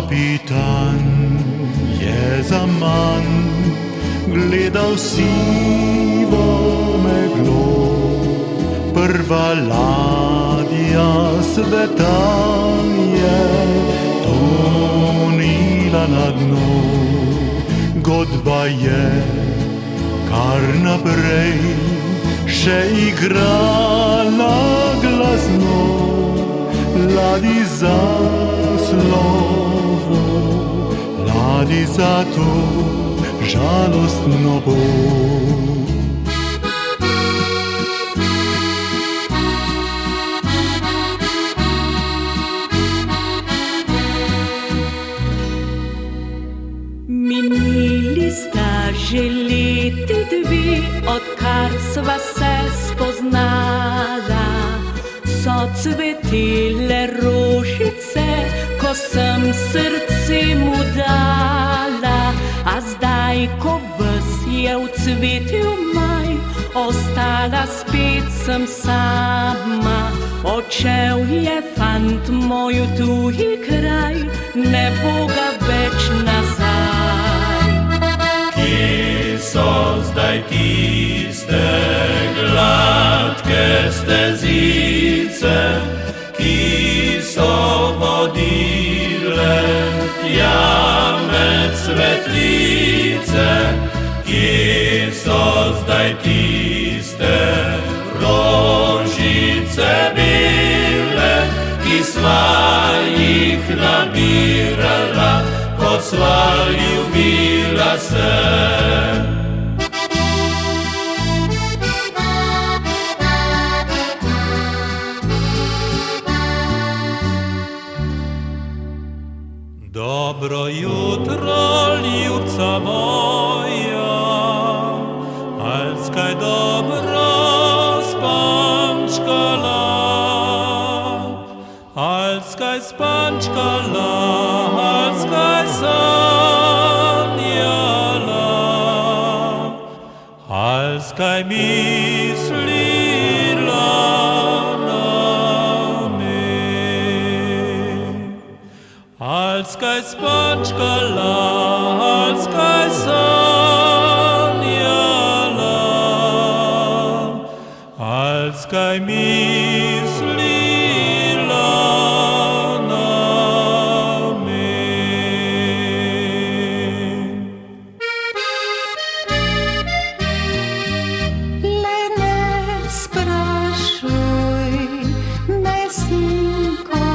Kapitan je zaman gledal sivo meglo, prva ladja sveta je tonila na dno. Godba je kar naprej še igrala glasno, ladi za slovo, ladi za to žalostno pot. Minili sta že leti dve, odkar sva se spoznala. So cvetele rožice, ko sem srce mu dala. A zdaj, ko ves je v cvetel maj, ostala spet sem sama. Odšel je fant moj v tuji kraj, ne bo ga več nazaj. Kje so zdaj tiste gladke stezice, ki so vodile tja med svetlice? Kje so zdaj tiste rožice bele, ki sva jih nabirala, ko sva ljubila se? Dobro jutro, ljubca moja, alskaj dobro spančkala, alskaj spančkala, alskaj sanjala, alskaj mislila na me. Alskaj spančkala, alskaj sanjala, alskaj mislila na me. Le ne sprašuj me, sinko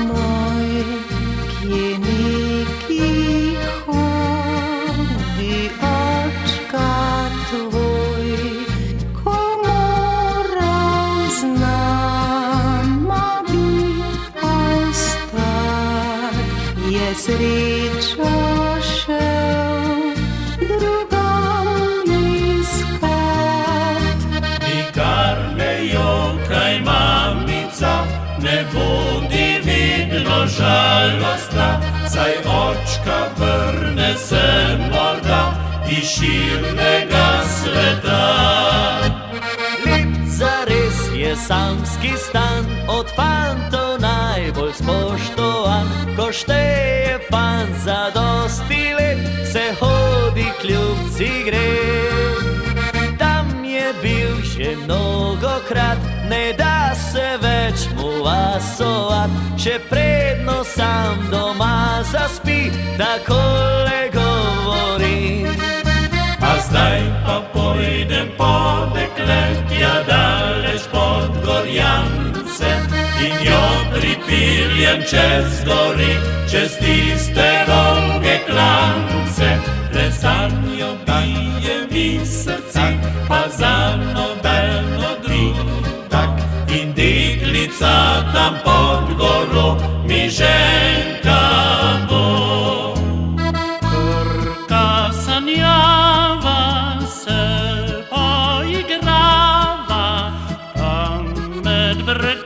moj, kje neki hodi očka tvoj, ko moral z nama bit ostat, je srečo šel drugam iskat. Nikar ne jokaj, mamica, ne bodi vedno žalostna, saj očka vrne se morda iz širnega sveta. Lep zares je samski stan, od fantov najbolj spoštovan. Ko šteje fant zadosti let, se hodi k ljubci gre. Tam je bil že mnogokrat, ne da se več mu vasovat, še predno sam doma zaspi, takole govori. A zdaj pa pojdem po dekle, tja daleč pod Gorjance, in jo pripiljem čez gori, čez tiste dolge klance. Le zanjo bijem in srce, pa za nobeno drugo, in deklica tam pod goro mi ženka bo. Krka sanjava, se poigrava, tam med brd, brd,